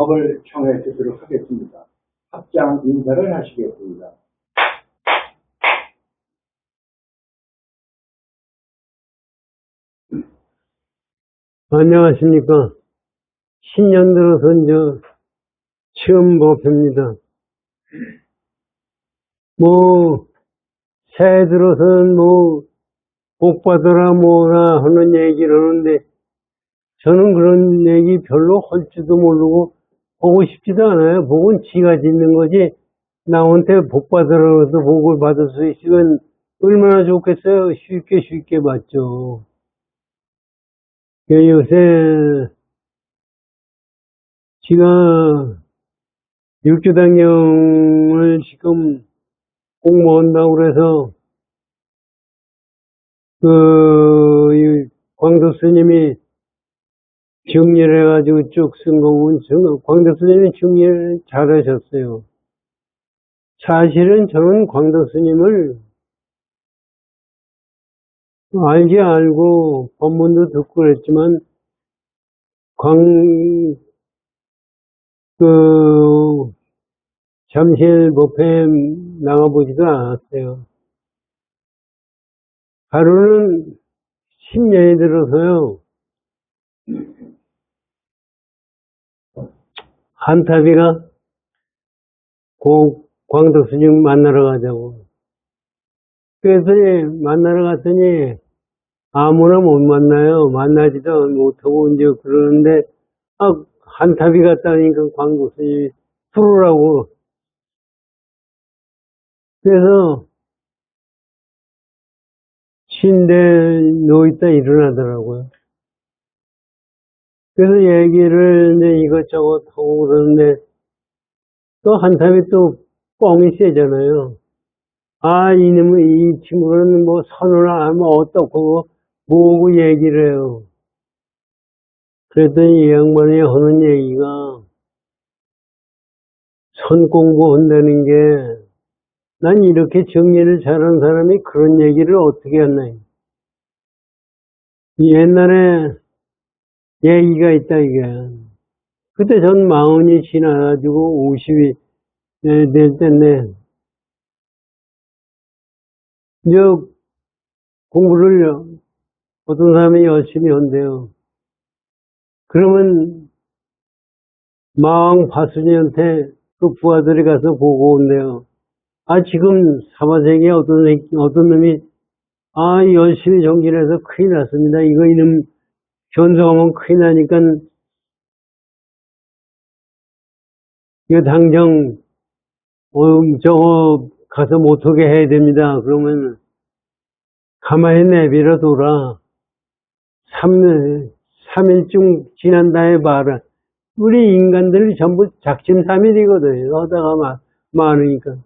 법을 청해 듣도록 하겠습니다. 합장 인사를 하시겠습니다. 안녕하십니까. 신년 들어서 처음 법회입니다. 새해 들어서는 복 받아라 뭐라 하는 얘기를 하는데, 저는 그런 얘기 별로 할 줄도 모르고, 보고 싶지도 않아요. 복은 지가 짓는 거지, 나한테 복 받으라 해서 복을 받을 수 있으면 얼마나 좋겠어요. 쉽게 받죠. 요새, 지가 육조당령을 지금 공모한다고 그래서, 광덕 스님이 정리를 해가지고 쭉 쓴 거고, 광덕 스님이 정리를 잘하셨어요. 사실은 저는 광덕 스님을 알고 법문도 듣고 그랬지만, 잠실 법회에 나가보지도 않았어요. 하루는 10년이 들어서요, 한타비가 광덕 스님 만나러 가자고. 그래서 만나러 갔더니 아무나 못 만나요. 만나지도 못하고 이제 그러는데, 한타비 갔다니까 광덕 스님이 풀으라고. 그래서 침대에 누워있다 일어나더라고요. 그래서 얘기를 이제 이것저것 하고 그러는데, 또 한타비 또 뻥이 세잖아요. 이 친구는 선을 하면 어떻고, 뭐고 얘기를 해요. 그랬더니 이 양반이 하는 얘기가, 선 공부한다는 게, 난 이렇게 정리를 잘하는 사람이 그런 얘기를 어떻게 했나. 옛날에 얘기가 있다, 이게. 그때 전 40이 지나가지고 50이 될 때인데, 공부를 어떤 사람이 열심히 한대요. 그러면 마왕 바순이한테 그 부하들이 가서 보고 온대요. 지금 사바세계에 어떤 놈이, 열심히 정진을 해서 큰일 났습니다. 이놈 견성하면 큰일 나니까, 이거 당장, 저거 가서 못하게 해야 됩니다. 그러면, 가만히 내버려둬라. 3일쯤 지난 다음에 봐라. 우리 인간들이 전부 작심삼일이거든요. 하다가 많으니까.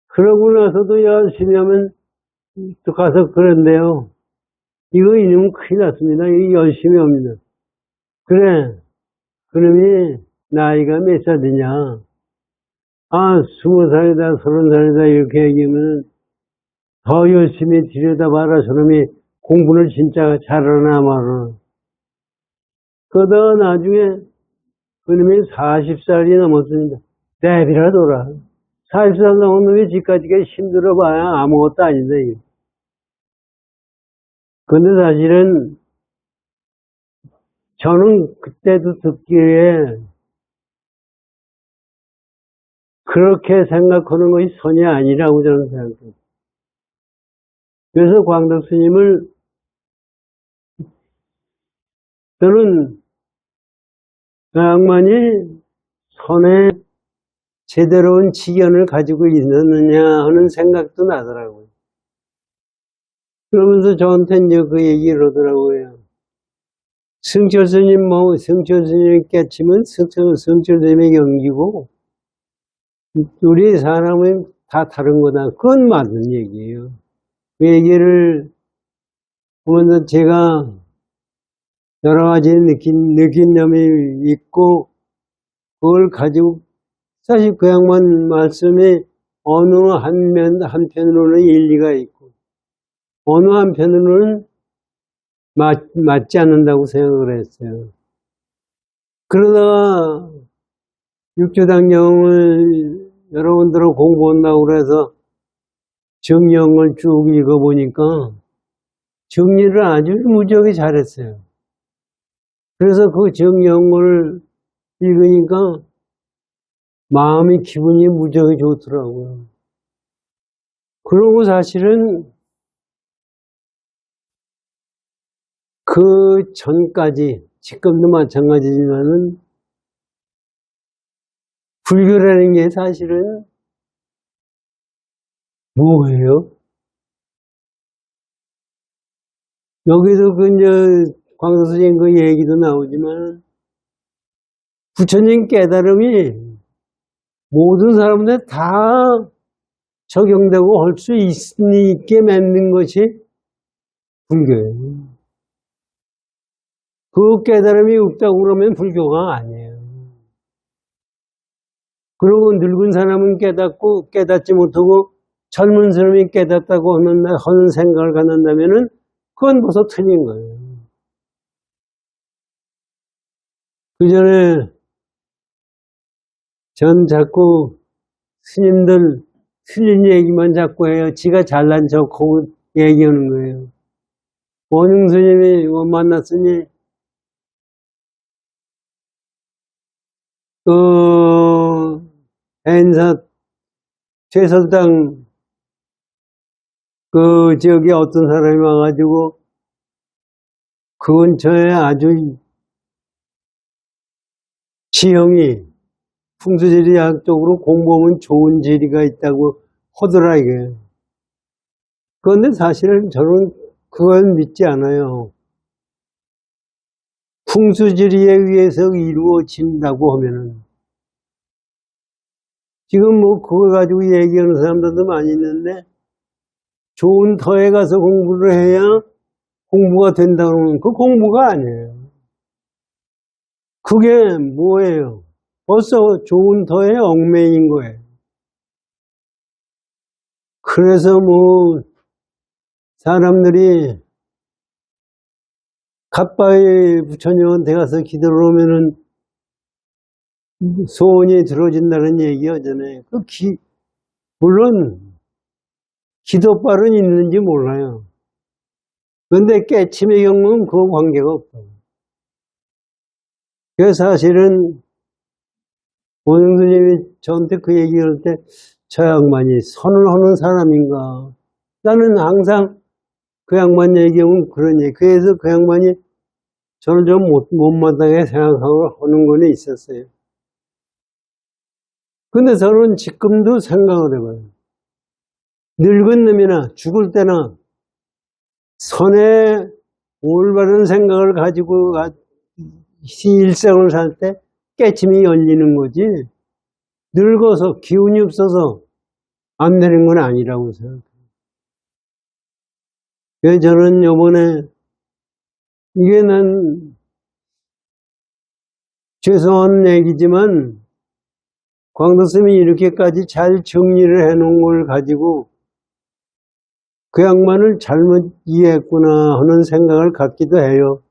그러고 나서도 열심히 하면 또 가서 그런데요. 이놈은 큰일 났습니다. 이거 열심히 합니다. 그래. 그놈이 나이가 몇 살이냐. 20살이다, 30살이다 이렇게 얘기하면 더 열심히 들여다봐라. 저놈이 공부를 진짜 잘하나 말하나. 그러다가 나중에 그놈이 40살이 넘었습니다. 내비라둬라. 40살 넘은 놈이 지까지가 힘들어봐야 아무것도 아닌데. 근데 사실은 저는 그때도 듣기에 그렇게 생각하는 것이 선이 아니라고 저는 생각해요. 그래서 광덕 스님을 저는 그 양반이 선에 제대로 온 지견을 가지고 있었느냐 하는 생각도 나더라고요. 그러면서 저한테 이제 그 얘기를 하더라고요. 승철 스님 승철 스님이 깨치면 승철 스님의 경기고, 우리 사람은 다 다른 거다. 그건 맞는 얘기예요. 그 얘기를 보면서 제가 여러 가지 느낀 점이 있고, 그걸 가지고, 사실 그 양반 말씀이 어느 한편으로는 일리가 있고, 어느 한편으로는 맞지 않는다고 생각을 했어요. 그러다가 육조당경을 여러분들은 공부한다고 그래서 정리형을 쭉 읽어보니까 정리를 아주 무지하게 잘했어요. 그래서 그 정리형을 읽으니까 마음이 기분이 무지하게 좋더라고요. 그리고 사실은 그 전까지, 지금도 마찬가지지만은 불교라는 게 사실은 뭐예요? 여기도 그 이제 광서 선생님 그 얘기도 나오지만 부처님 깨달음이 모든 사람들 다 적용되고 할 수 있게 만든 것이 불교예요. 그 깨달음이 없다고 그러면 불교가 아니에요. 그리고 늙은 사람은 깨닫고 깨닫지 못하고 젊은 사람이 깨닫다고 하는 생각을 갖는다면은 그건 벌써 틀린 거예요. 그 전에 전 자꾸 스님들 틀린 얘기만 자꾸 해요. 지가 잘난 척하고 얘기하는 거예요. 원흥 스님이 만났으니 행사 최설당 그 지역에 어떤 사람이 와가지고 그 근처에 아주 지형이 풍수지리학 쪽으로 공부하면 좋은 지리가 있다고 하더라 이게. 그런데 사실은 저는 그걸 믿지 않아요. 풍수지리에 의해서 이루어진다고 하면은 지금 뭐 그걸 가지고 얘기하는 사람들도 많이 있는데 좋은 터에 가서 공부를 해야 공부가 된다고 하면 그 공부가 아니에요. 그게 뭐예요? 벌써 좋은 터에 얽매인 거예요. 그래서 뭐 사람들이 갓바위 부처님한테 가서 기도를 하면은 소원이 들어진다는 얘기 하잖아요. 물론 기도빨은 있는지 몰라요. 그런데 깨침의 경우는 그거 관계가 없다고. 그래서 사실은 원흥 스님이 저한테 그 얘기를 할 때 저 양반이 선을 하는 사람인가. 나는 항상 그 양반 얘기하면 그런 얘기. 그래서 그 양반이 저는 좀 못마땅하게 생각하고 하는 건 있었어요. 근데 저는 지금도 생각을 해봐요. 늙은 놈이나 죽을 때나 선의 올바른 생각을 가지고 일생을 살 때 깨침이 열리는 거지. 늙어서 기운이 없어서 안 되는 건 아니라고 생각해요. 그래서 저는 요번에 이게 난 죄송한 얘기지만 광도스님이 이렇게까지 잘 정리를 해놓은 걸 가지고 그 양반을 잘못 이해했구나 하는 생각을 갖기도 해요.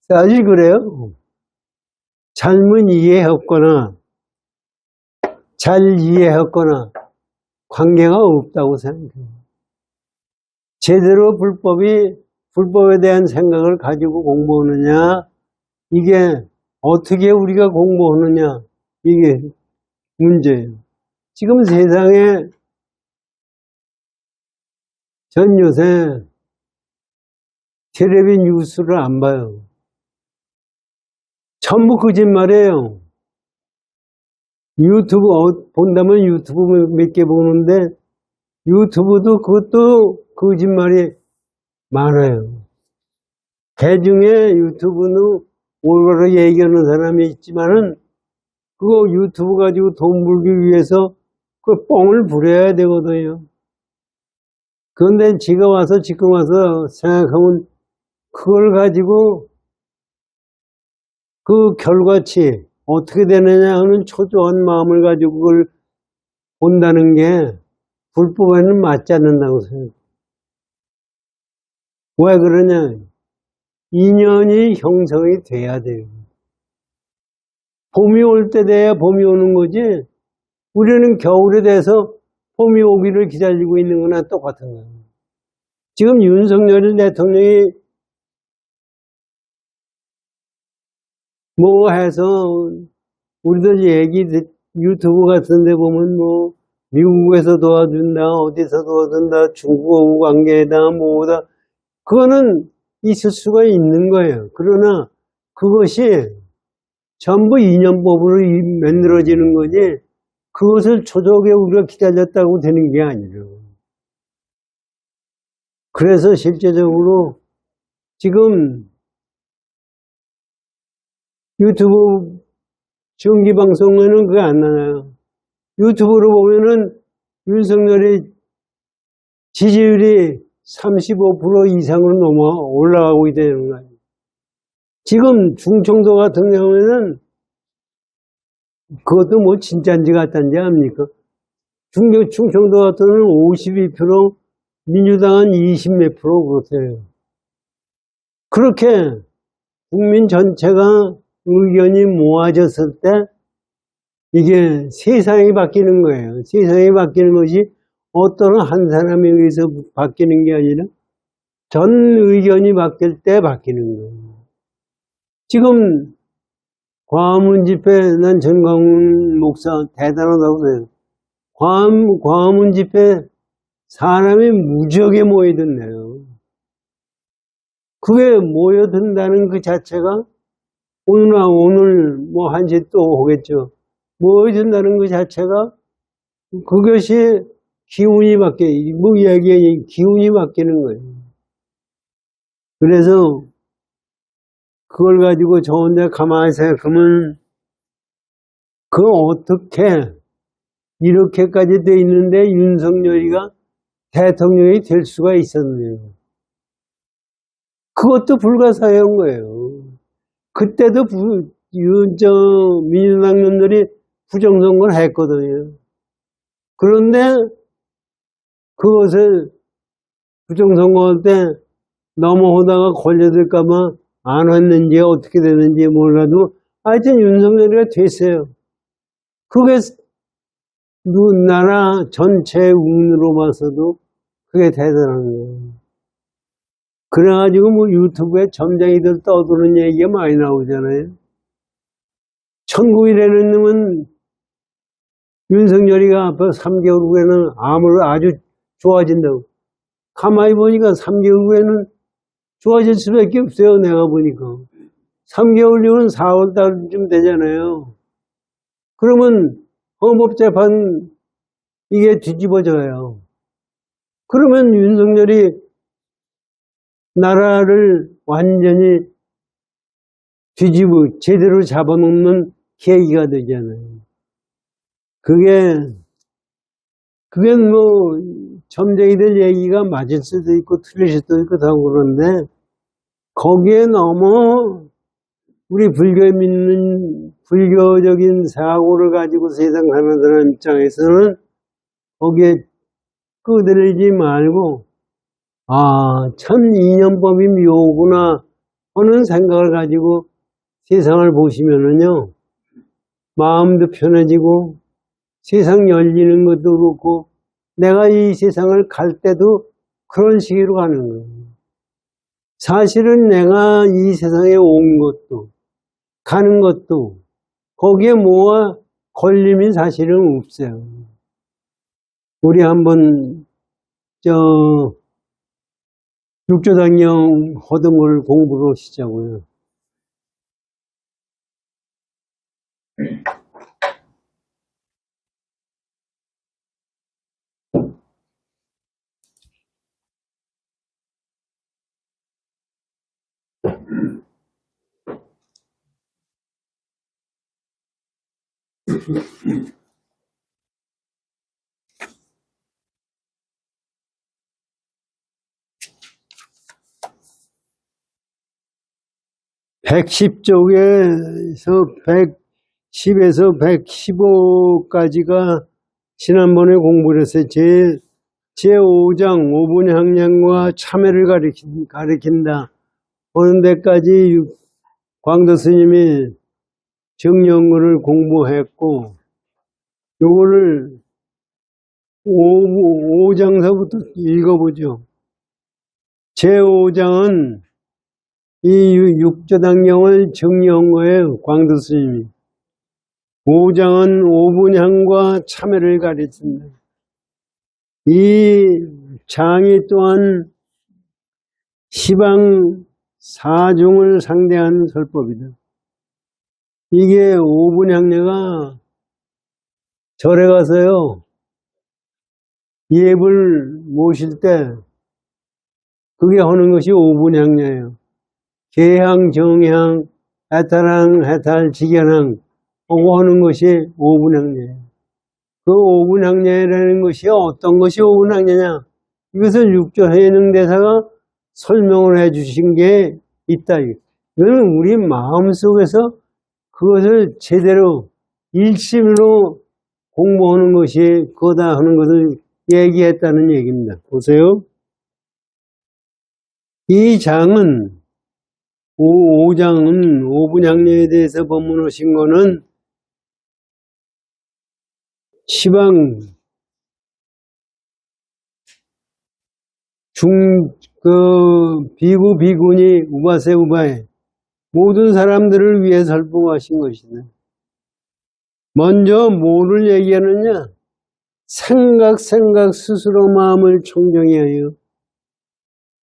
사실 그래요. 잘못 이해했거나 잘 이해했거나 관계가 없다고 생각해요. 제대로 불법에 대한 생각을 가지고 공부하느냐, 이게 어떻게 우리가 공부하느냐, 이게 문제예요. 지금 세상에 전 요새 텔레비 뉴스를 안 봐요. 전부 거짓말이에요. 유튜브 본다면 유튜브 몇 개 보는데 유튜브도 그것도 거짓말이 많아요. 대중의 유튜브는 올바로 얘기하는 사람이 있지만은 그거 유튜브 가지고 돈 벌기 위해서 그 뻥을 부려야 되거든요. 그런데 지금 와서 생각하면 그걸 가지고 그 결과치 어떻게 되느냐 하는 초조한 마음을 가지고 그걸 본다는 게 불법에는 맞지 않는다고 생각해요. 왜 그러냐? 인연이 형성이 돼야 돼요. 봄이 올 때 돼야 봄이 오는 거지. 우리는 겨울에 돼서 봄이 오기를 기다리고 있는 거나 똑같은 거예요. 지금 윤석열 대통령이 뭐 해서 우리들 얘기 유튜브 같은 데 보면 뭐 미국에서 도와준다, 어디서 도와준다, 중국하고 관계다, 뭐다. 그거는 있을 수가 있는 거예요. 그러나 그것이 전부 인연법으로 만들어지는 거지 그것을 초조하게 우리가 기다렸다고 되는 게 아니죠. 그래서 실제적으로 지금 유튜브 정기방송에는 그게 안 나와요. 유튜브로 보면은 윤석열의 지지율이 35% 이상으로 넘어 올라가고 있다는 거예요. 지금 중청도 같은 경우에는 그것도 뭐 진짜인지 가짜인지 압니까? 충청도 같은 경우는 52%, 민주당은 20 몇 프로 그렇대요. 그렇게 국민 전체가 의견이 모아졌을 때 이게 세상이 바뀌는 거예요. 세상이 바뀌는 것이 어떤 한 사람에 의해서 바뀌는 게 아니라 전 의견이 바뀔 때 바뀌는 거예요. 지금 광화문 집회, 난 전광훈 목사 대단하다고 해요. 광화문 집회 사람이 무지하게 모여든대요. 그게 모여든다는 그 자체가 오늘 뭐 1시 또 오겠죠. 모여든다는 그 자체가 그것이 기운이 기운이 바뀌는 거예요. 그래서 그걸 가지고 저 혼자 가만히 생각하면 그 어떻게 이렇게까지 돼 있는데 윤석열이가 대통령이 될 수가 있었네요. 그것도 불가사의한 거예요. 그때도 민주당 놈들이 부정선거를 했거든요. 그런데 그것을 부정선거할 때 넘어오다가 걸려들까봐 안 왔는지 어떻게 되는지 몰라도 하여튼 윤석열이가 됐어요. 그게 나라 전체의 운으로 봐서도 그게 대단한 거예요. 그래가지고 뭐 유튜브에 점쟁이들 떠드는 얘기가 많이 나오잖아요. 1900이라는 놈은 윤석열이가 앞에 3개월 후에는 암으로 아주 좋아진다고. 가만히 보니까 3개월 후에는 좋아질 수밖에 없어요. 내가 보니까. 3개월 후는 4월 달쯤 되잖아요. 그러면 헌법재판 이게 뒤집어져요. 그러면 윤석열이 나라를 완전히 제대로 잡아놓는 계기가 되잖아요. 그게 뭐, 점쟁이들 얘기가 맞을 수도 있고, 틀릴 수도 있고, 다 그런데, 거기에 너무 우리 불교적인 사고를 가지고 세상 사는 사람 입장에서는 거기에 끄들리지 말고, 참 인연법이 묘구나 하는 생각을 가지고 세상을 보시면은요, 마음도 편해지고, 세상 열리는 것도 그렇고, 내가 이 세상을 갈 때도 그런 식으로 가는 거예요. 사실은 내가 이 세상에 온 것도, 가는 것도, 거기에 뭐가 걸림이 사실은 없어요. 우리 한번, 육조당령 하던 걸 공부를 하시자고요. (110쪽에서) 110에서 115까지가 지난번에 공부를 했어요. 제5장 5분 향량과 참회를 가리킨다. 어느 데까지 광도 스님이 정령거를 공부했고, 요거를 5장서부터 읽어보죠. 제5장은 이 육조당령을 정리한 거예요, 광두 스님이. 5장은 오분향과 참회를 가르칩니다. 이 장이 또한 시방 사중을 상대한 설법이다. 이게 오분향례가 절에 가서요, 예불 모실 때 그게 하는 것이 오분향례예요. 계향, 정향, 해탈향, 해탈, 직연향 하고 하는 것이 오분향례예요. 그 오분향례라는 것이 어떤 것이 오분향례냐? 이것을 육조해능대사가 설명을 해주신 게 있다. 이거는 우리 마음속에서 그것을 제대로 일심으로 공부하는 것이 그거다 하는 것을 얘기했다는 얘기입니다. 보세요. 이 장은 5장은 오분향례에 대해서 법문하신 거는 시방 비구, 비구니, 우바세, 우바에 모든 사람들을 위해 설법하신 것이다. 먼저 뭐를 얘기하느냐? 생각 스스로 마음을 청정해야 해요.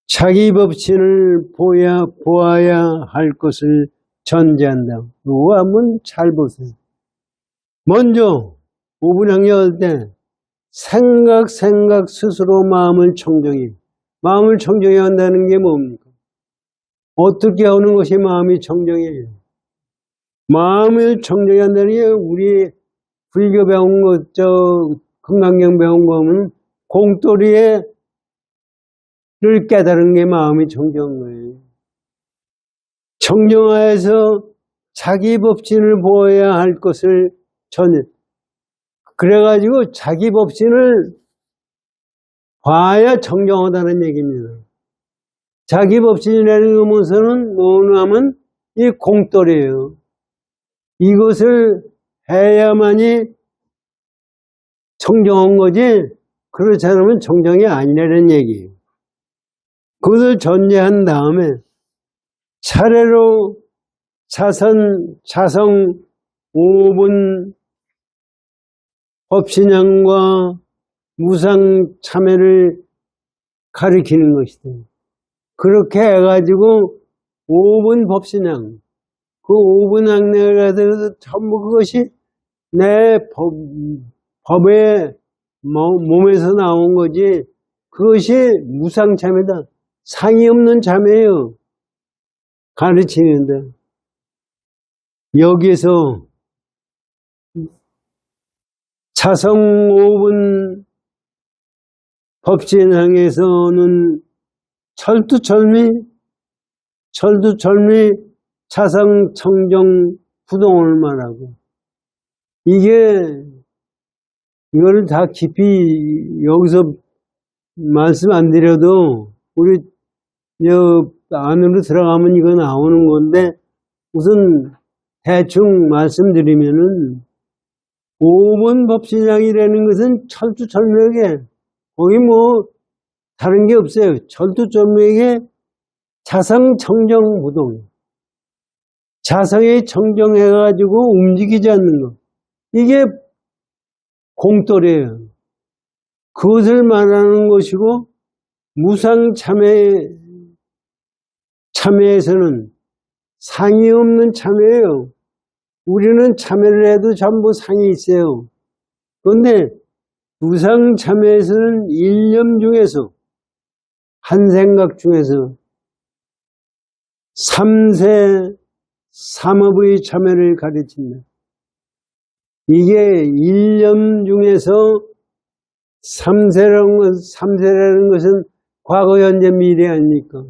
자기 법신을 보아야 할 것을 전제한다. 이거 한번 잘 보세요. 먼저 오분향례 할 때 생각 스스로 마음을 청정해. 마음을 청정해야 한다는 게 뭡니까? 어떻게 하는 것이 마음이 청정해요? 마음을 청정해야 한다는 게 우리 불교 배운 것, 금강경 배운 거는 공돌이를 깨달은 게 마음이 청정한 거예요. 청정하여서 자기 법신을 보아야 할 것을 전해. 그래가지고 자기 법신을 봐야 청정하다는 얘기입니다. 자기 법신이라는 의문서는 뭐냐면 이 공돌이에요. 이것을 해야만이 청정한 거지, 그렇지 않으면 청정이 아니라는 얘기예요. 그것을 전제한 다음에 차례로 자성 5분 법신향과 무상 참회를 가리키는 것이다. 그렇게 해가지고 5분 법신향, 그 5분 향례가 들어서 전부 그것이 내 법의 몸에서 나온 거지, 그것이 무상 참회다. 상이 없는 참회예요. 가르치는데 여기서 자성 5분 법신향에서는 철두철미 자성 청정 부동을 말하고, 이거를 다 깊이 여기서 말씀 안 드려도 우리 안으로 들어가면 이거 나오는 건데, 우선 대충 말씀드리면은 5분 법신향이라는 것은 철두철미하게, 거기 뭐 다른 게 없어요. 철두철미하게 자성 청정 부동, 자성에 청정해가지고 움직이지 않는 것, 이게 공돌이에요. 그것을 말하는 것이고, 무상 참회에서는 상이 없는 참회예요. 우리는 참회를 해도 전부 상이 있어요. 그런데 무상 참회에서는 일념 중에서, 한 생각 중에서 삼업의 참회를 가르칩니다. 이게 일념 중에서 삼세라는 것은 과거, 현재, 미래 아닙니까?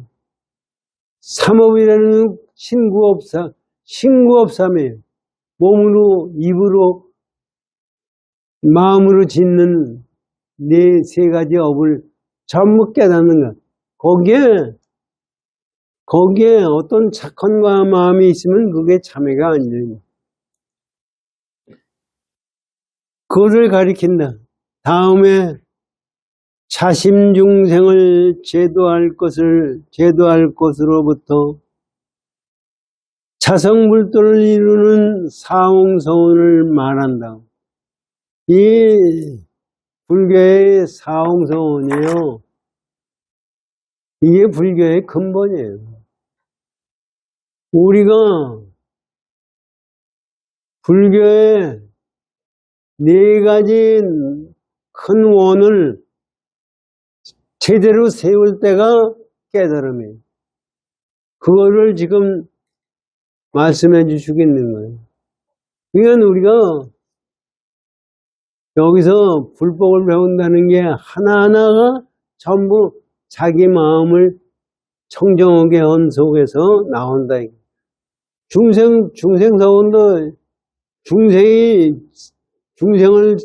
삼업이라는 신구업삼이에요. 몸으로, 입으로, 마음으로 짓는 네 세 가지 업을 전부 깨닫는 것. 거기에 어떤 착한과 마음이 있으면 그게 참회가 아니에요. 그거를 가리킨다. 다음에 자심중생을 제도할 것으로부터 자성불도를 이루는 사홍서원을 말한다. 이 불교의 사홍서원이에요. 이게 불교의 근본이에요. 우리가 불교의 네 가지 큰 원을 제대로 세울 때가 깨달음이에요. 그거를 지금 말씀해 주시고 있는 거예요. 그러니까 우리가 여기서 불법을 배운다는 게 하나하나가 전부 자기 마음을 청정하게 한 속에서 나온다. 중생사원도 중생을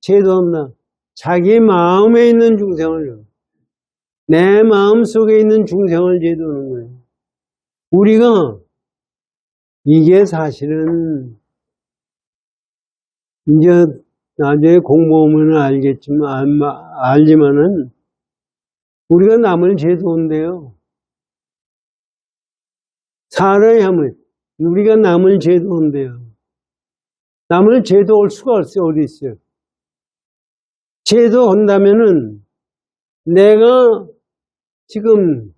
제도한다. 자기 마음에 있는 중생을, 내 마음 속에 있는 중생을 제도하는 거예요. 우리가 이게 사실은 이제 나중에 공부하면 알지만은 우리가 남을 제도한대요. 사람이 하면 우리가 남을 제도한대요. 남을 제도할 수가 어디 있어요? 제도한다면은 내가 지금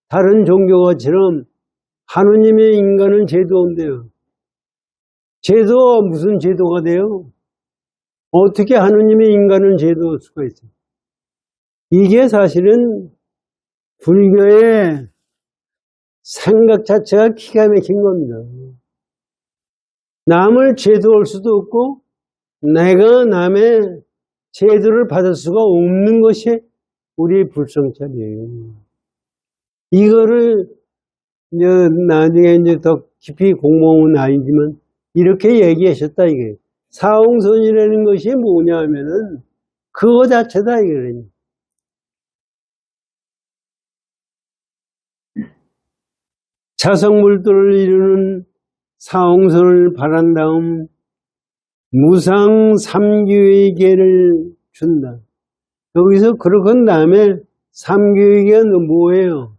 다른 종교가처럼 하느님의 인간을 제도한대요. 제도가 무슨 제도가 돼요? 어떻게 하느님의 인간을 제도할 수가 있어요? 이게 사실은 불교의 생각 자체가 기가 막힌 겁니다. 남을 제도할 수도 없고 내가 남의 제도를 받을 수가 없는 것이 우리 불성찰이에요. 이거를 이제 나중에 이제 더 깊이 공부하면 아니지만 이렇게 얘기하셨다 이게. 사홍선이라는 것이 뭐냐 하면은 그거 자체다 이거예요. 자성불도를 이루는 사홍선을 바란 다음 무상 삼규의 계를 준다. 여기서 그렇게 한 다음에 삼규의 계는 뭐예요?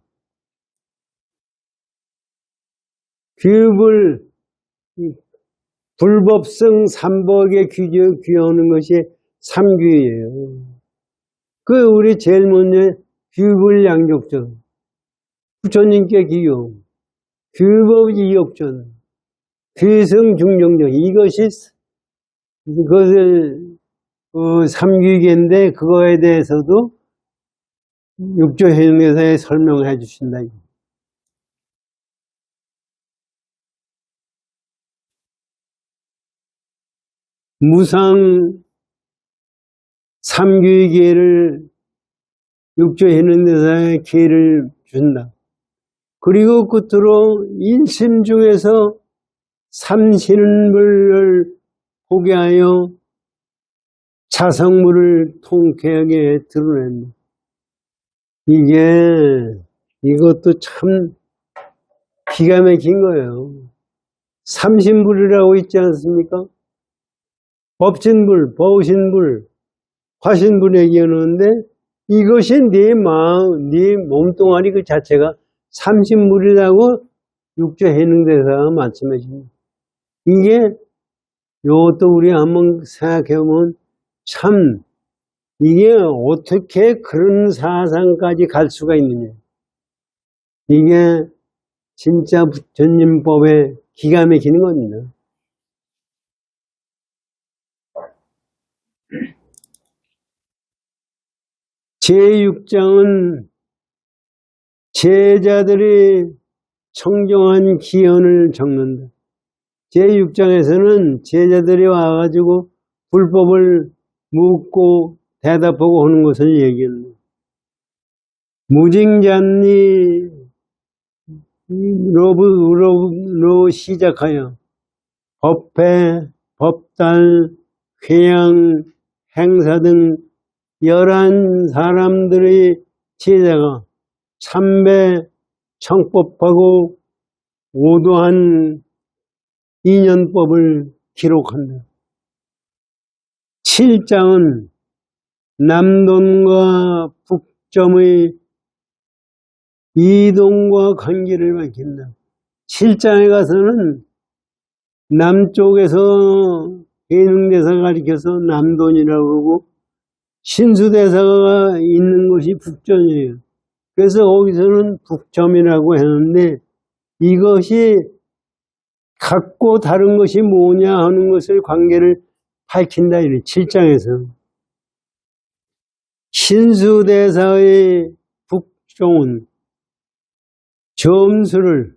불법성 삼법에 귀하는 것이 삼규예요. 그 우리 제일 먼저 규불양족전, 부처님께 기요, 규법이역전, 귀성중정전, 이것이 그것을 삼규계인데 그거에 대해서도 육조해명에서 설명해 주신다. 무상 삼규의 기회를 육조하는 데서 기회를 준다. 그리고 끝으로 인심 중에서 삼신불을 보게 하여 자성물을 통쾌하게 드러낸다. 이것도 참 기가 막힌 거예요. 삼신불이라고 있지 않습니까? 법신불, 보신불, 화신불 얘기하는데 이것이 네 마음, 네 몸뚱아리 그 자체가 삼신불이라고 육조해능대사가 말씀해 줍니다. 이것도 우리 한번 생각해보면 참 이게 어떻게 그런 사상까지 갈 수가 있느냐. 이게 진짜 부처님법의 기가 막히는 겁니다. 제6장은 제자들이 청정한 기원을 적는다. 제6장에서는 제자들이 와가지고 불법을 묻고 대답하고 하는 것을 얘기합니다. 무징잔니 로로 시작하여 법회, 법달, 회양, 행사 등 11사람들의 제자가 참배, 청법하고 오도한 인연법을 기록한다. 7장은 남돈과 북점의 이동과 관계를 밝힌다. 7장에 가서는 남쪽에서 해능대사가 가리켜서 남돈이라고 그러고 신수대사가 있는 곳이 북전이에요. 그래서 거기서는 북점이라고 했는데 이것이 같고 다른 것이 뭐냐 하는 것을 관계를 밝힌다. 이래 7장에서 신수대사의 북종은 점수를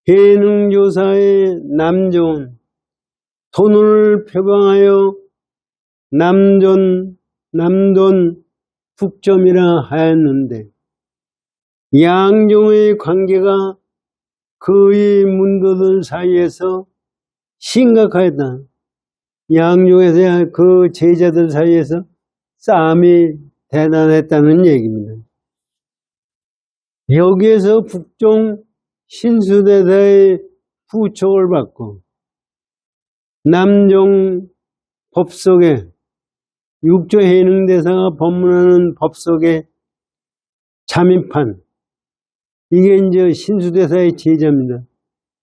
해능조사의 남종은 돈을 표방하여 남돈 북점이라 하였는데 양종의 관계가 그의 문도들 사이에서 심각하였다. 양종에서 그 제자들 사이에서 싸움이 대단했다는 얘기입니다. 여기에서 북종 신수대사의 부촉을 받고 남종 법속에 육조 해능대사가 법문하는 법속에 잠입한 이게 이제 신수대사의 제자입니다.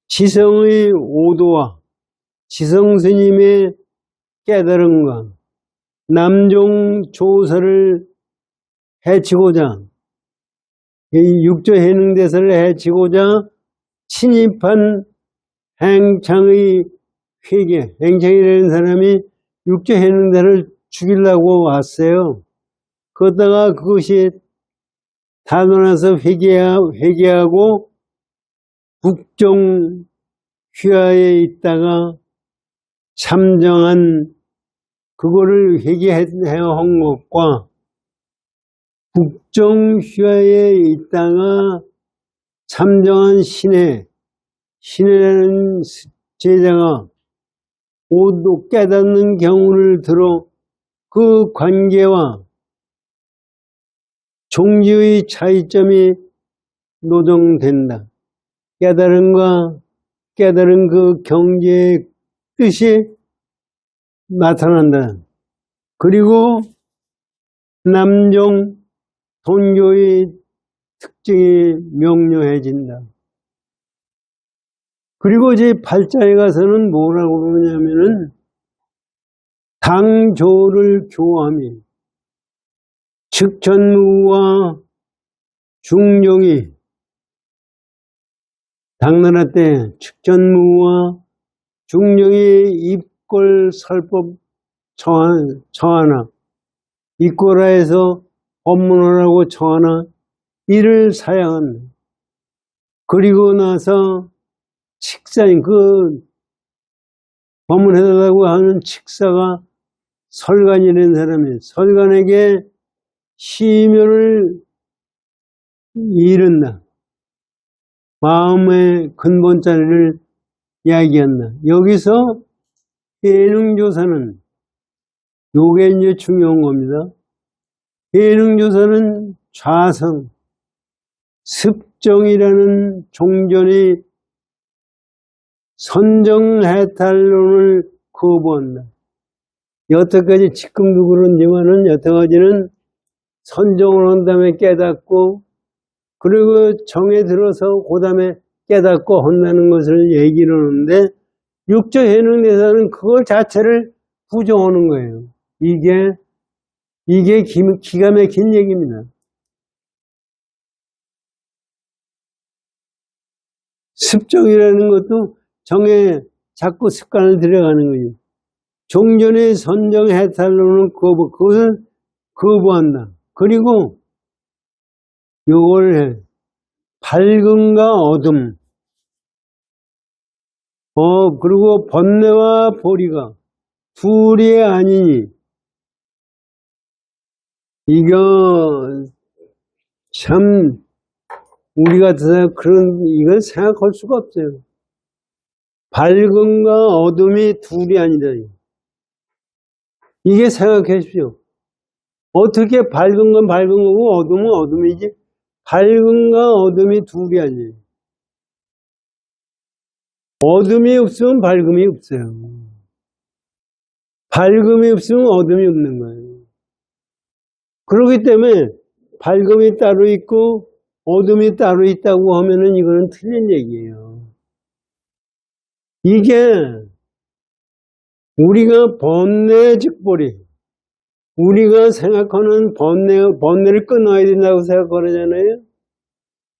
지성의 오도와 지성스님의 깨달음과 남종 조사를 해치고자 이 육조 해능대사를 해치고자 침입한 행창의 회계, 행창이라는 사람이 육조 해능대사를 죽이려고 왔어요. 그러다가 그것이 다도나서 회개하고 북종 휘하에 있다가 참정한 그거를 회개한 것과 북종 휘하에 있다가 참정한 신해라는 제자가 오도 깨닫는 경우를 들어 그 관계와 종지의 차이점이 노정된다. 깨달은 그 경지의 뜻이 나타난다. 그리고 남종 돈교의 특징이 명료해진다. 그리고 이제 8자에 가서는 뭐라고 그러냐면은 당조를 교함이 측천무와 중종이 당나라 때 측천무와 중종이 입골 설법 처하나 입골하에서 법문하라고 처하나 이를 사양한다. 그리고 나서 칙사인 그 법문해달라고 하는 칙사가 설간이라는 사람이 설간에게 시묘를 이른다. 마음의 근본 자리를 이야기한다. 여기서 해능조사는 요게 이제 중요한 겁니다. 해능조사는 좌성, 습정이라는 종전의 선정해탈론을 거부한다. 여태까지 지금도 그런지만은 여태까지는 선정을 한 다음에 깨닫고 그리고 정에 들어서 그 다음에 깨닫고 한다는 것을 얘기를 하는데 육조 해능대사는 그걸 자체를 부정하는 거예요. 이게 기가 막힌 얘기입니다. 습정이라는 것도 정에 자꾸 습관을 들여가는 거지. 종전의 선정해탈론은 그것을 거부한다. 그리고 요걸 해. 밝음과 어둠. 그리고 번뇌와 보리가 둘이 아니니. 이거 참 우리 같아서 이건 생각할 수가 없어요. 밝음과 어둠이 둘이 아니다. 이게 생각하십시오. 어떻게 밝은 건 밝은 거고 어둠은 어둠이지? 밝음과 어둠이 둘이 아니에요. 어둠이 없으면 밝음이 없어요. 밝음이 없으면 어둠이 없는 거예요. 그렇기 때문에 밝음이 따로 있고 어둠이 따로 있다고 하면은 이거는 틀린 얘기예요. 이게 우리가 번뇌 즉보리, 우리가 생각하는 번뇌를 끊어야 된다고 생각하잖아요.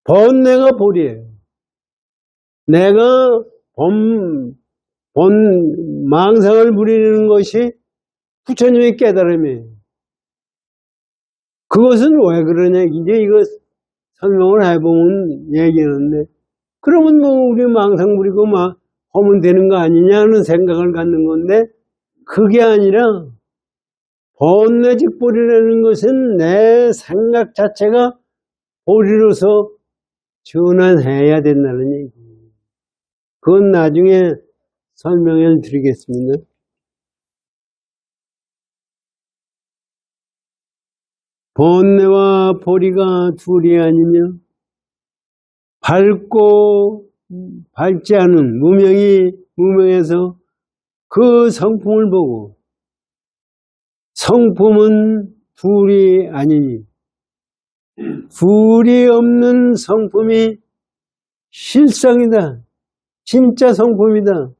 번뇌가 보리예요. 내가 망상을 부리는 것이 부처님의 깨달음이에요. 그것은 왜 그러냐, 이제 이거 설명을 해보면 얘기하는데, 그러면 뭐 우리 망상 부리고 막 하면 되는 거 아니냐는 생각을 갖는 건데, 그게 아니라 번뇌직보리라는 것은 내 생각 자체가 보리로서 전환해야 된다는 얘기예요. 그건 나중에 설명을 드리겠습니다. 번뇌와 보리가 둘이 아니며 밝고 밝지 않은 무명에서 그 성품을 보고 성품은 둘이 아니니 둘이 없는 성품이 실성이다. 진짜 성품이다.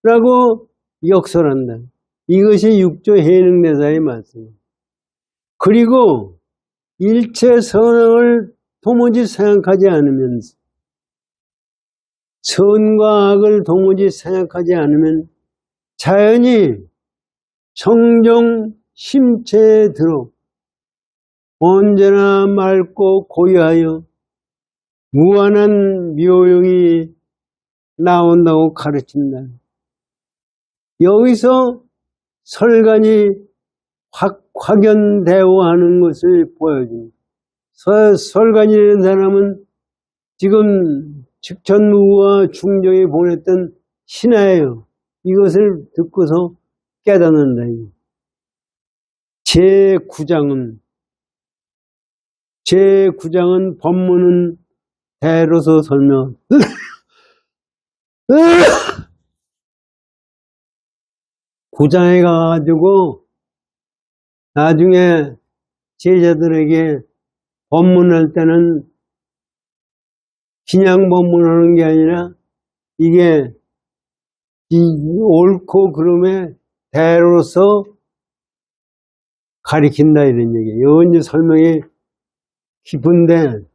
라고 역설한다. 이것이 육조 해능대사의 말씀입니다. 그리고 일체 선악을 도무지 생각하지 않으면, 선과 악을 도무지 생각하지 않으면 자연히 청정 심체에 들어 언제나 맑고 고요하여 무한한 묘용이 나온다고 가르친다. 여기서 설관이 확연대오하는 것을 보여줍니다. 설관이라는 사람은 지금 직천무와 중정이 보냈던 신하예요. 이것을 듣고서 깨닫는다. 제9장은 법문은 대로서 설명. 구장에 가가지고 나중에 제자들에게 법문할 때는 그냥 법문하는 게 아니라 이게 옳고 그름에 대로서 가리킨다 이런 얘기예요. 이건 이제 설명이 깊은데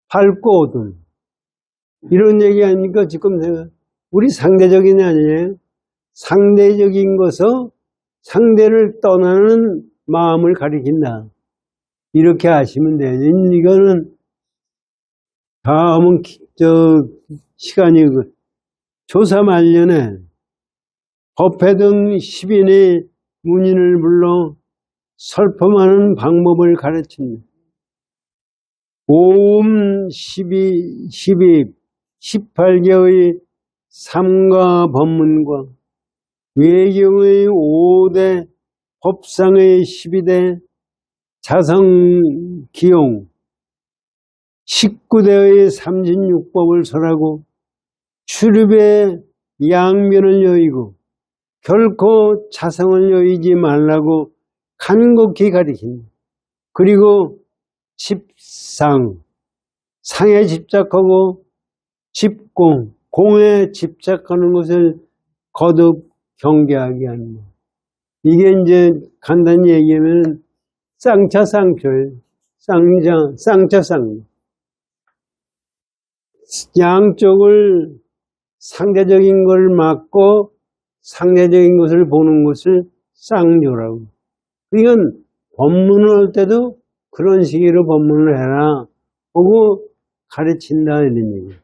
밝고 어둠 이런 얘기 아닙니까? 지금 내가 우리 상대적인 아니에요. 상대적인 것은 상대를 떠나는 마음을 가리킨다. 이렇게 아시면 돼요. 이거는 다음은 시간이 조사 말년에 법회 등 10인의 문인을 불러 설법하는 방법을 가르칩니다. 오음 18개의 삼가 법문과 외경의 5대 법상의 12대 자성기용 19대의 36법을 설하고 출입의 양면을 여의고 결코 자성을 여의지 말라고 간곡히 가리킵니다. 그리고 상에 집착하고 공에 집착하는 것을 거듭 경계하게 합니다. 이게 이제 간단히 얘기하면 쌍차쌍표예요. 쌍차쌍. 양쪽을 상대적인 걸 막고 상대적인 것을 보는 것을 쌍조라고. 이건 법문을 할 때도 그런 식으로 법문을 해라 하고 가르친다 이런 얘기예요.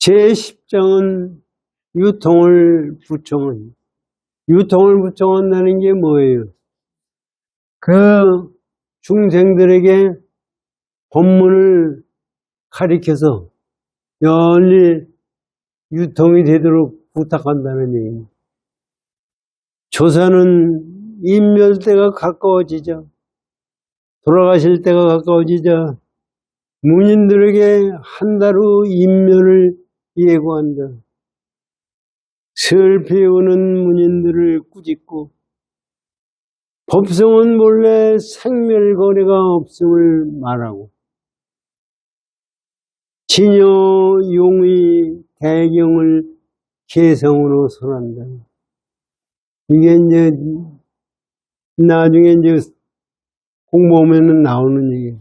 제10장은 유통을 부총한다는 게 뭐예요? 그 중생들에게 법문을 가리켜서 널리 유통이 되도록 부탁한다는 얘기입니다. 조사는 인멸 때가 가까워지죠. 돌아가실 때가 가까워지자 문인들에게 한 달 후 인멸을 예고한다. 슬피 우는 문인들을 꾸짖고 법성은 몰래 생멸거래가 없음을 말하고 진여 용의 대경을 개성으로 설한다. 이게 이제 나중에 이제 공부하면은 나오는 얘기예요.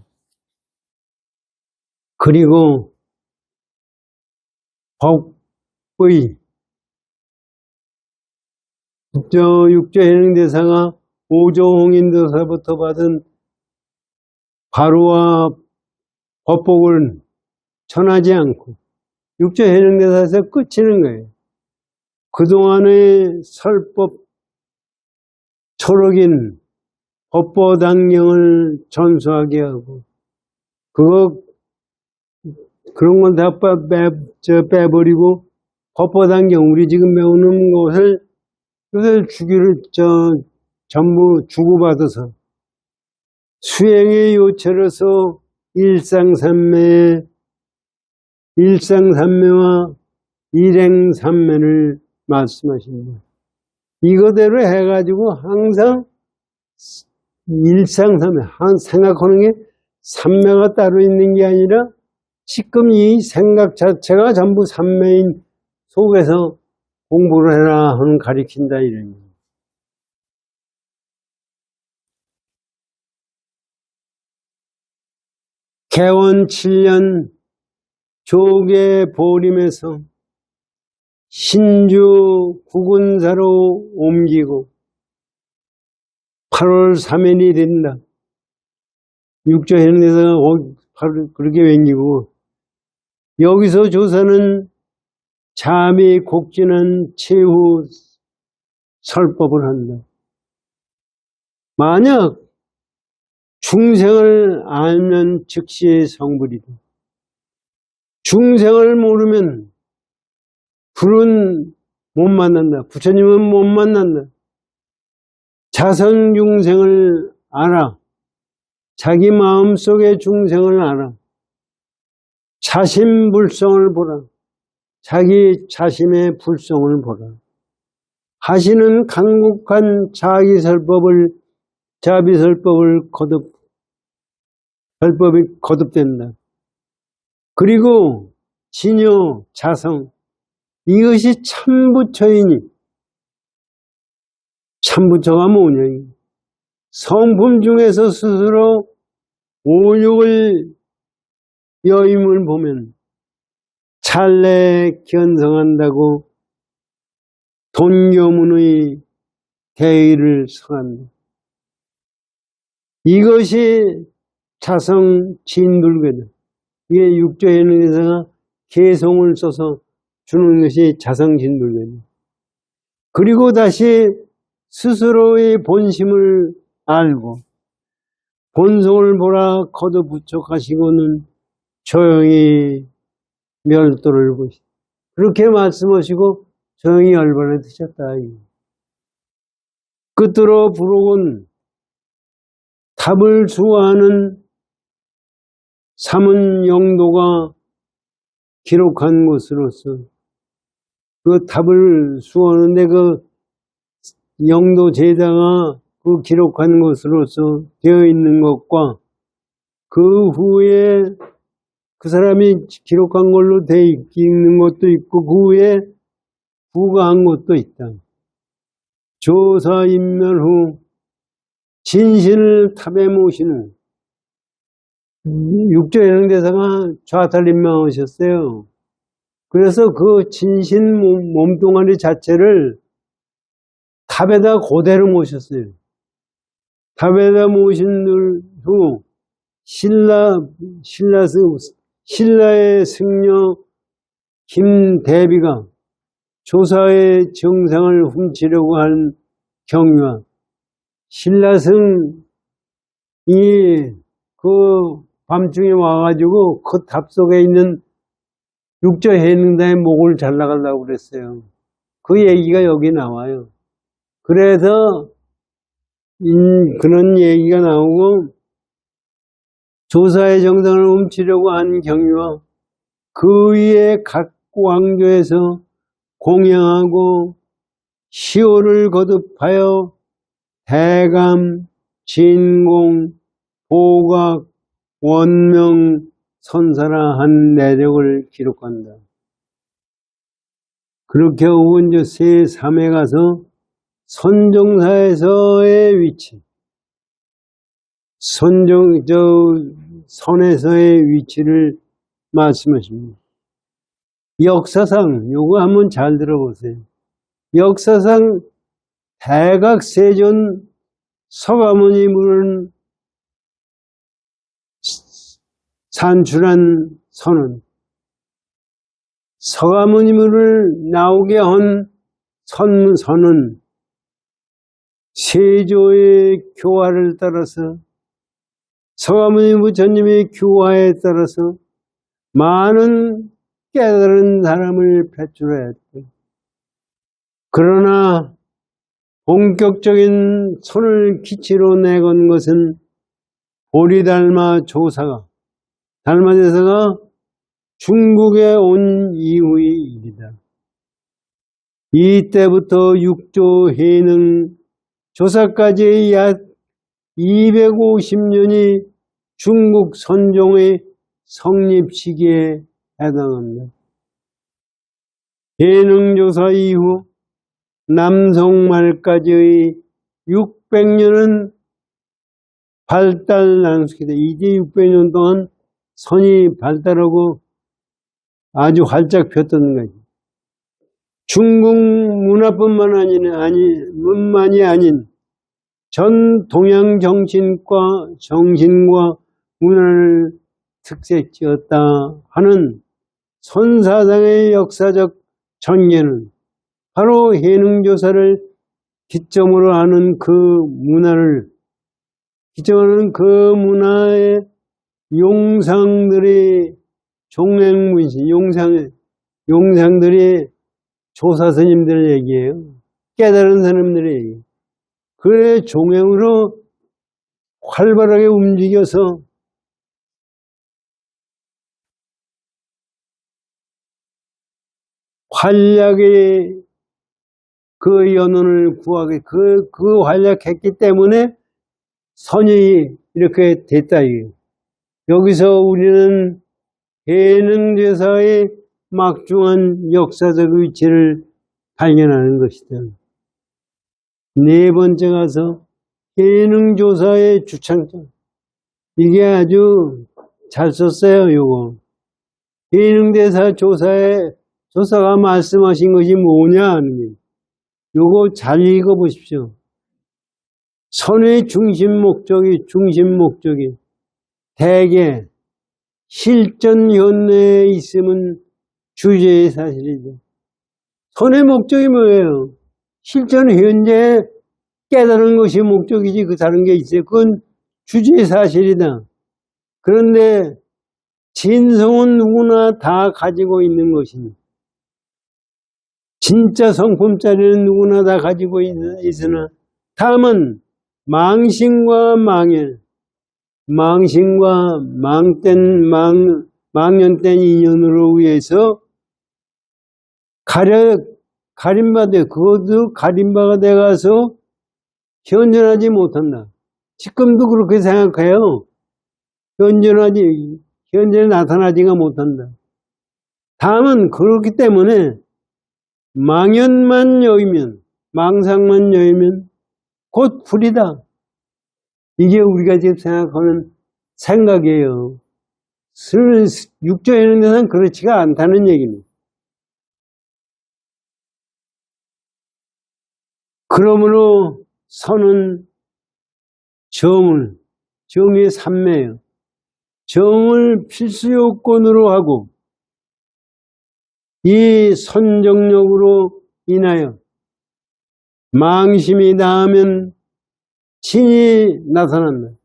그리고 법의 육조해능대사가 오조홍인도사부터 받은 바로와 법복을 전하지 않고 육조해능대사에서 끝이는 거예요. 그동안의 설법 초록인 법보당경을 전수하게 하고 그런 건 다 빼버리고 법보당경 우리 지금 배우는 것을 전부 주고받아서 수행의 요체로서 일상삼매와 일행삼매를 말씀하십니다. 이거대로 해가지고 항상 일상삼매, 생각하는 게 삼매가 따로 있는 게 아니라 지금 이 생각 자체가 전부 삼매인 속에서 공부를 해라 하는 가리킨다 이런 거예요. 개원 7년 조계 보림에서 신주 구군사로 옮기고 8월 3일이 된다. 육조해능대사가 그렇게 옮기고 여기서 조사는 잠이 곡진한 최후 설법을 한다. 만약 중생을 알면 즉시 성불이다. 중생을 모르면 불은 못 만난다. 부처님은 못 만난다. 자선 중생을 알아. 자기 마음속의 중생을 알아. 자심 불성을 보라. 자기 자심의 불성을 보라. 하시는 강국한 자비설법이 거듭된다. 그리고 진여, 자성, 이것이 참부처이니, 참부처가 뭐냐? 성품 중에서 스스로 오욕을 여임을 보면 찰내 견성한다고 돈교문의 대의를 설한다. 이것이 자성 진불교다. 이게 육조해능대사가 개성을 써서 주는 것이 자성 진불교다. 그리고 다시 스스로의 본심을 알고 본성을 보라 거듭 부척하시고는 조용히 멸도를 보시다. 그렇게 말씀하시고 조용히 열반에 드셨다. 끝으로 부록은 답을 수호하는 삼은영도가 기록한 것으로서 그 답을 수호하는데 그 영도 제자가 그 기록한 것으로서 되어 있는 것과 그 후에 그 사람이 기록한 걸로 되어 있는 것도 있고 그 후에 부가한 것도 있다. 조사인멸 후 진신을 탑에 모신 후 육조해능대사가 좌탈임명하셨어요. 그래서 그 진신 몸뚱아리 자체를 탑에다 그대로 모셨어요. 탑에다 모신 후 신라의 승려 김대비가 조사의 정상을 훔치려고 한 경유와 신라승이 그 밤중에 와가지고 그 탑 속에 있는 육조해능단의 목을 잘라가려고 그랬어요. 그 얘기가 여기 나와요. 그래서 그런 얘기가 나오고 조사의 정상을 훔치려고 한 경유와 그 위에 갖고 왕조에서 공양하고 시호를 거듭하여 대감, 진공, 보각, 원명, 선사라 한 내력을 기록한다. 그렇게 하고 이제 세3에 가서 선종사에서의 위치, 선에서의 위치를 말씀하십니다. 역사상 요거 한번 잘 들어보세요. 역사상 대각세존 서가모니물은 산출한 선은 서가모니물을 나오게 한 선은 세조의 교화를 따라서 서가모니 부처님의 교화에 따라서 많은 깨달은 사람을 배출했다. 그러나 본격적인 손을 기치로 내건 것은 보리달마 조사가 달마대사가 중국에 온 이후의 일이다. 이때부터 육조 해능 조사까지 약 250년이 중국 선종의 성립 시기에 해당합니다. 해능조사 이후 남송말까지의 600년은 발달 낭속이다. 이제 600년 동안 선이 발달하고 아주 활짝 폈던 거지. 중국 문화뿐만이 아닌 전 동양 정신과 문화를 특색지었다 하는 선사상의 역사적 전개는 바로 해능조사를 기점으로 하는 그 문화의 용상들의 종행문신, 용상들이 조사스님들 얘기예요. 깨달은 사람들의 얘기. 그의 종행으로 활발하게 움직여서 활약의 그 연원을 구하게 그 활약했기 때문에 선이 이렇게 됐다. 여기서 우리는 해능조사의 막중한 역사적 위치를 발견하는 것이다. 네 번째 가서 해능조사의 주창점. 이게 아주 잘 썼어요. 요거 해능대사 조사가 말씀하신 것이 뭐냐 하는 게 요거 잘 읽어보십시오. 선의 중심 목적이 대개 실전 현내에 있으면 주제의 사실이죠. 선의 목적이 뭐예요? 실전 현재에 깨달은 것이 목적이지 그 다른 게 있어요. 그건 주제의 사실이다. 그런데 진성은 누구나 다 가지고 있는 것이니 진짜 성품짜리는 누구나 다 가지고 있으나 다만 망신과 망년된 인연으로 의해서 그것도 가림바가 돼가서 현존하지 못한다. 지금도 그렇게 생각해요. 현재 나타나지가 못한다. 다만 그렇기 때문에 망상만 여의면 곧 불이다. 이게 우리가 지금 생각하는 생각이에요. 육조에는 데는 그렇지가 않다는 얘기입니다. 그러므로 선은 정의 삼매예요. 정을 필수 요건으로 하고 이 선정력으로 인하여 망심이 닿으면 진이 나타난다.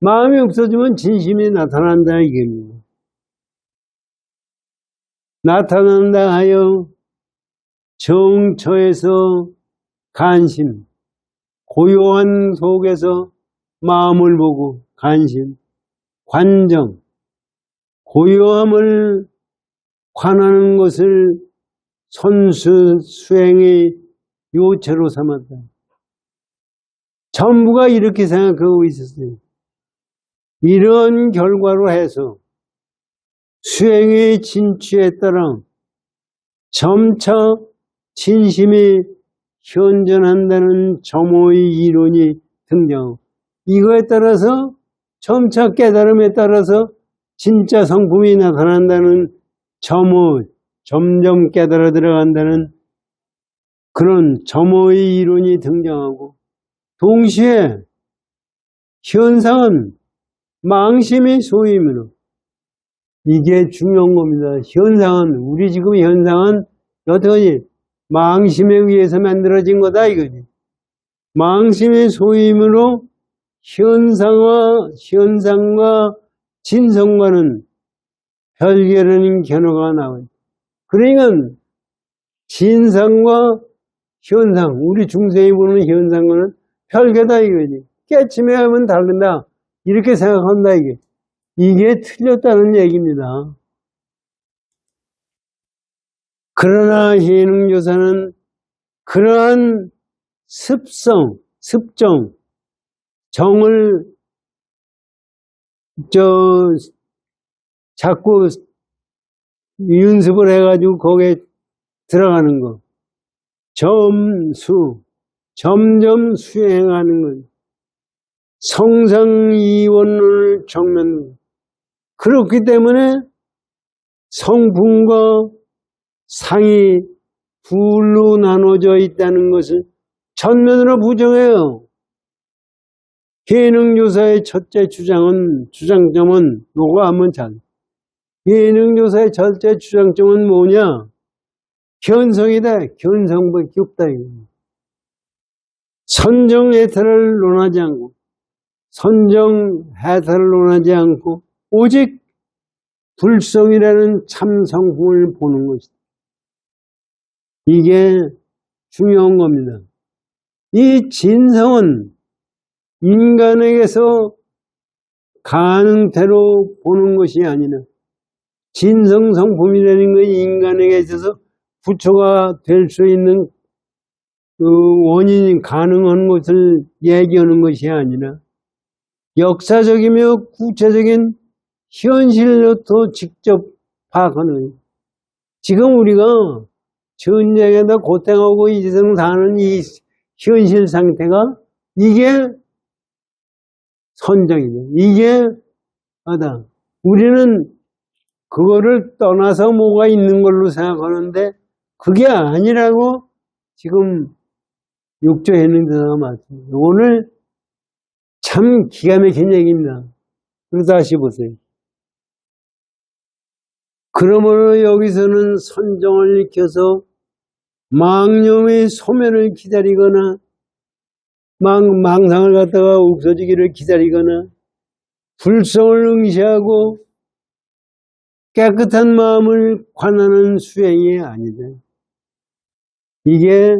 마음이 없어지면 진심이 나타난다 이겁니다. 나타난다 하여 정처에서 간심, 고요한 속에서 마음을 보고 간심, 관정, 고요함을 관하는 것을 선수 수행의 요체로 삼았다. 전부가 이렇게 생각하고 있었어요. 이런 결과로 해서 수행의 진취에 따라 점차 진심이 현존한다는 점호의 이론이 등장하고, 이거에 따라서 점차 깨달음에 따라서 진짜 성품이 나타난다는 점호, 점점 깨달아 들어간다는 그런 점호의 이론이 등장하고, 동시에 현상은 망심의 소임으로, 이게 중요한 겁니다. 현상은, 우리 지금 현상은 어떠하니? 망심에 의해서 만들어진 거다 이거지. 망심의 소임으로 현상과 진성과는 별개라는 견해가 나와요. 그러니까 진상과 현상, 우리 중생이 보는 현상과는 별개다 이거지. 깨침에 하면 다른다, 이렇게 생각한다 이게. 이게 틀렸다는 얘기입니다. 그러나 예능조사는 그러한 습정, 정을 자꾸 연습을 해가지고 거기에 들어가는 거. 점점 수행하는 것. 성상이원론을 정면. 그렇기 때문에 성품과 상이 둘로 나눠져 있다는 것을 전면으로 부정해요. 예능조사의 첫째 주장점은 요거 한번 잘. 예능조사의 첫째 주장점은 뭐냐? 견성이다. 견성밖에 없다. 선정해탈을 논하지 않고 오직 불성이라는 참 성품을 보는 것이다. 이게 중요한 겁니다. 이 진성은 인간에게서 가는 대로 보는 것이 아니라, 진성 성품이라는 건 인간에게 있어서 부처가 될 수 있는 그 원인이 가능한 것을 얘기하는 것이 아니라, 역사적이며 구체적인 현실로부터 직접 파악하는 거예요. 지금 우리가 전쟁에다 고생하고 이 세상 사는 이 현실 상태가 이게 선정이죠. 이게 하다. 우리는 그거를 떠나서 뭐가 있는 걸로 생각하는데 그게 아니라고 지금 욕조했는 데가 맞습니다. 오늘 참 기가 막힌 얘기입니다. 그래서 다시 보세요. 그러므로 여기서는 선정을 익혀서 망념의 소멸을 기다리거나 망상을 갖다가 없어지기를 기다리거나 불성을 응시하고 깨끗한 마음을 관하는 수행이 아니다. 이게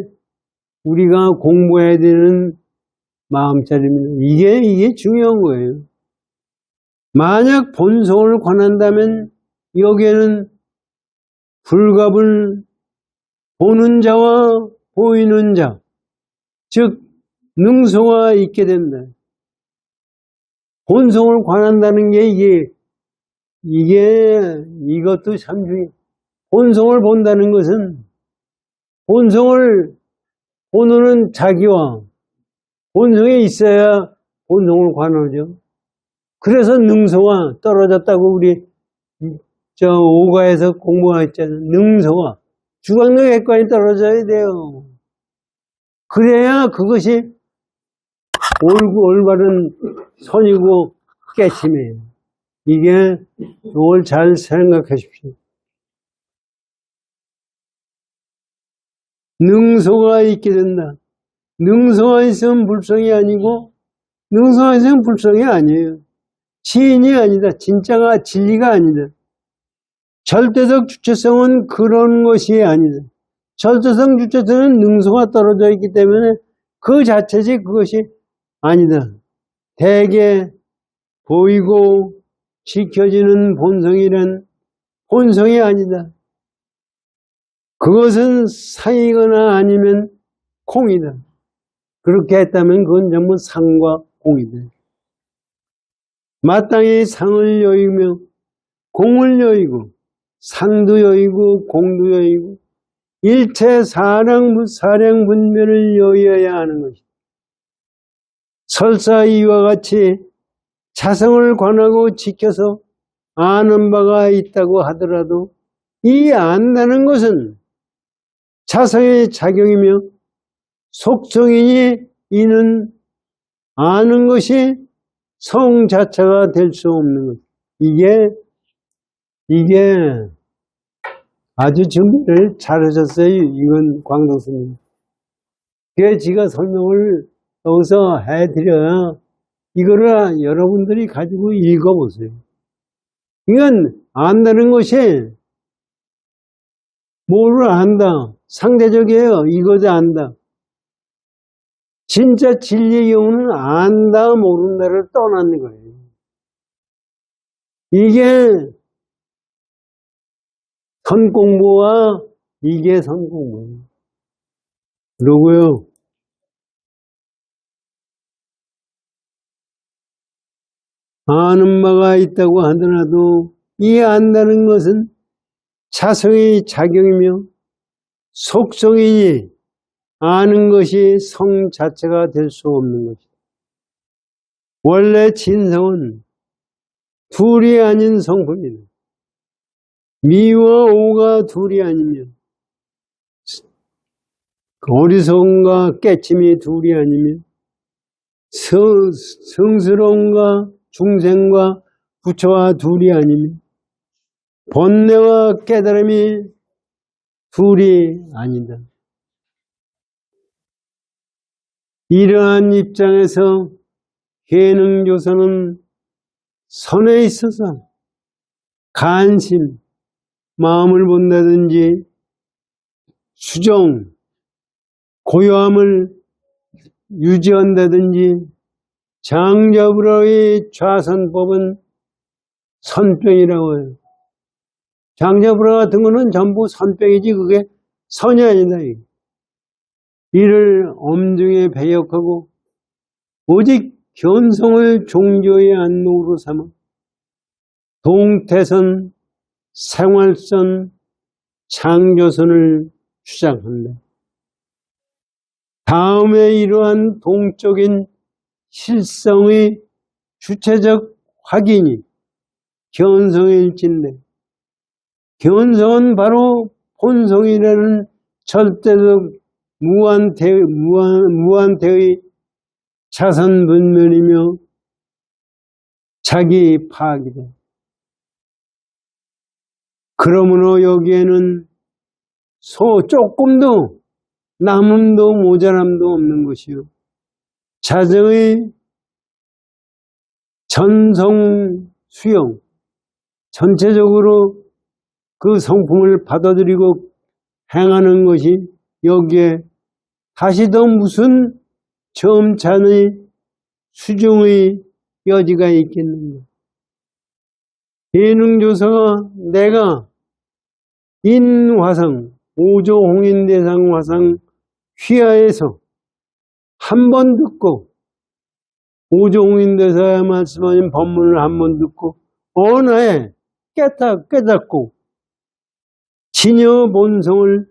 우리가 공부해야 되는 마음자리입니다. 이게 중요한 거예요. 만약 본성을 관한다면 여기에는 불갑을 보는 자와 보이는 자, 즉 능소가 있게 된다. 본성을 관한다는 게 이것도 참 중요해요. 본성을 본다는 것은 본성을 보는 자기와 본성이 있어야 본성을 관하죠. 그래서 능소가 떨어졌다고 우리 오가에서 공부했잖아요. 능소가 주광능외과에 떨어져야 돼요. 그래야 그것이 올바른 선이고 깨침이에요. 이게 이걸 잘 생각하십시오. 능소가 있게 된다. 능소가 있으면 불성이 아니고 능소가 있으면 불성이 아니에요. 진이 아니다. 진짜가 진리가 아니다. 절대적 주체성은 그런 것이 아니다. 절대성 주체성은 능소가 떨어져 있기 때문에 그 자체지 그것이 아니다. 대개 보이고 지켜지는 본성이란 본성이 아니다. 그것은 상이거나 아니면 공이다. 그렇게 했다면 그건 전부 상과 공이다. 마땅히 상을 여의며 공을 여의고 상도 여의고 공도 여의고 일체 사량 분별을 여의어야 하는 것이다. 설사 이와 같이 자성을 관하고 지켜서 아는 바가 있다고 하더라도 이 안다는 것은 자성의 작용이며 속성이니 이는 아는 것이 성 자체가 될 수 없는 것. 이게 아주 준비를 잘하셨어요. 이건 광동스님. 그게 지가 설명을 여기서 해드려야 이거를 여러분들이 가지고 읽어보세요. 이건 안다는 것이 뭐를 안다. 상대적이에요. 이거지 안다. 진짜 진리의 경우는 안다 모른다를 떠나는 거예요. 이게 선공부와 이게 선공부예요. 그러고요. 아는 바가 있다고 하더라도 이 안다는 것은 자성의 작용이며 속성이니 아는 것이 성 자체가 될 수 없는 것이다. 원래 진성은 둘이 아닌 성품이다. 미와 오가 둘이 아니면 어리석음과 깨침이 둘이 아니면 성스러움과 중생과 부처와 둘이 아니면 번뇌와 깨달음이 둘이 아니다. 이러한 입장에서 계능조서는 선에 있어서 간심, 마음을 본다든지 수정, 고요함을 유지한다든지 장자불허의 좌선법은 선병이라고 해요. 장자불허 같은 거는 전부 선병이지 그게 선이 아니다. 이를 엄중히 배역하고 오직 견성을 종교의 안목으로 삼아 동태선, 생활선, 창조선을 주장한다. 다음에 이러한 동적인 실성의 주체적 확인이 견성일진데 견성은 바로 본성이라는 절대적 무한대의 자선분별이며 자기 파악이다. 그러므로 여기에는 조금도 남음도 모자람도 없는 것이요. 자정의 전성 수용, 전체적으로 그 성품을 받아들이고 행하는 것이 여기에 다시 더 무슨 점찬의 수중의 여지가 있겠는가. 예능조서가 내가 인화상, 오조홍인대상 화상 휘하에서 한 번 듣고 오조홍인대사의 말씀하신 법문을 한 번 듣고 어느 해 깨닫고 진여 본성을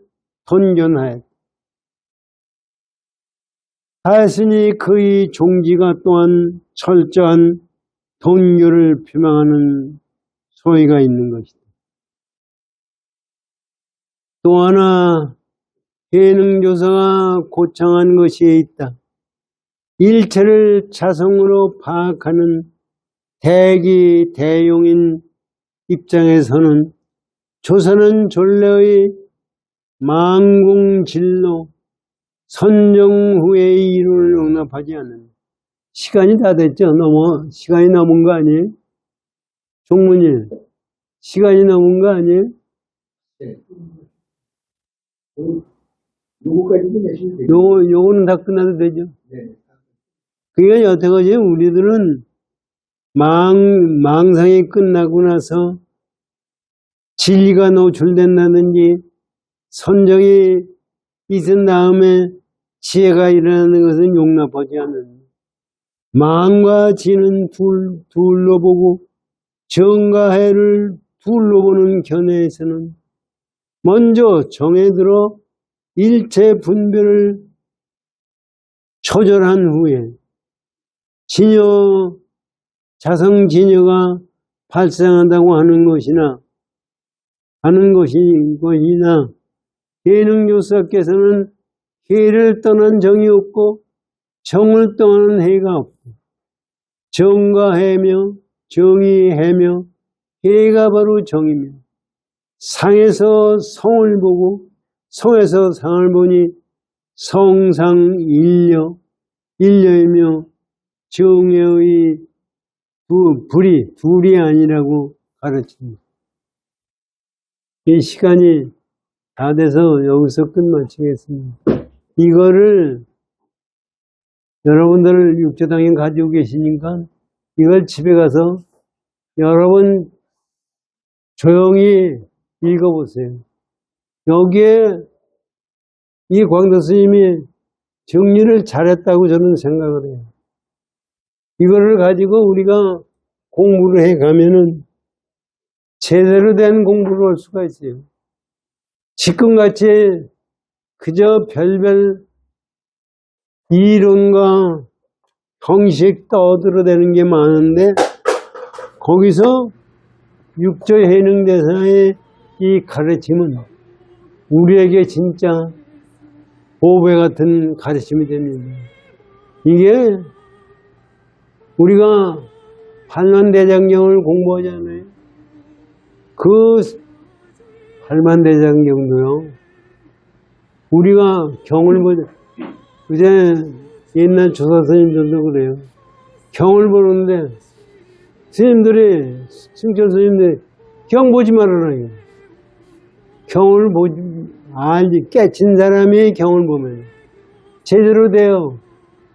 돈견하였다. 하였으니 그의 종지가 또한 철저한 돈교를 표명하는 소위가 있는 것이다. 또 하나 예능조사가 고창한 것이 있다. 일체를 자성으로 파악하는 대기 대용인 입장에서는 조선은 존래의 망궁진로 선정 후의 이루를 용납하지 않는다. 시간이 다 됐죠? 시간이 넘은 거 아니에요? 종문일, 시간이 넘은 거 아니에요? 네. 요거까지도 내시면 되죠. 요거는 다 끝나도 되죠? 네. 그러니까 여태까지 우리들은 망상이 끝나고 나서 진리가 노출된다든지 선정이 있은 다음에 지혜가 일어나는 것은 용납하지 않는다. 망과 지는 둘로 보고 정과 해를 둘로 보는 견해에서는 먼저 정에 들어 일체 분별을 초절한 후에 자성진여가 발생한다고 하는 것이나 예능조사께서는 해를 떠난 정이 없고 정을 떠난 해가 없고 정과 해며 정이 해며 해가 바로 정이며 상에서 성을 보고 성에서 상을 보니 성상일려 일려이며 정의 불이 둘이 아니라고 가르칩니다. 이 시간이 다 돼서 여기서 끝마치겠습니다. 이거를 여러분들 육조당에 가지고 계시니까 이걸 집에 가서 여러분 조용히 읽어보세요. 여기에 이 광도 스님이 정리를 잘했다고 저는 생각을 해요. 이거를 가지고 우리가 공부를 해가면은 제대로 된 공부를 할 수가 있어요. 지금같이 그저 별별 이론과 형식 떠들어대는 게 많은데 거기서 육조해능대사의 이 가르침은 우리에게 진짜 보배 같은 가르침이 됩니다. 이게 우리가 팔만대장경을 공부하잖아요. 그 팔만대장경도요. 우리가 경을 보자. 그제 옛날 조사 스님들도 그래요. 경을 보는데 스님들이 승철 스님들이 경 보지 말아라. 경을 보지 알지 깨친 사람이 경을 보면 제대로 돼요.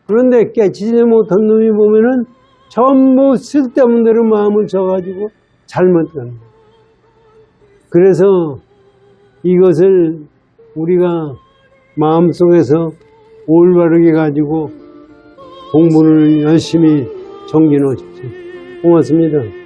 그런데 깨치지 못한 놈이 보면은 전부 쓸데없는 대로 마음을 줘가지고 잘못 간다. 그래서 이것을 우리가 마음속에서 올바르게 가지고 공부를 열심히 정진하십시오. 고맙습니다.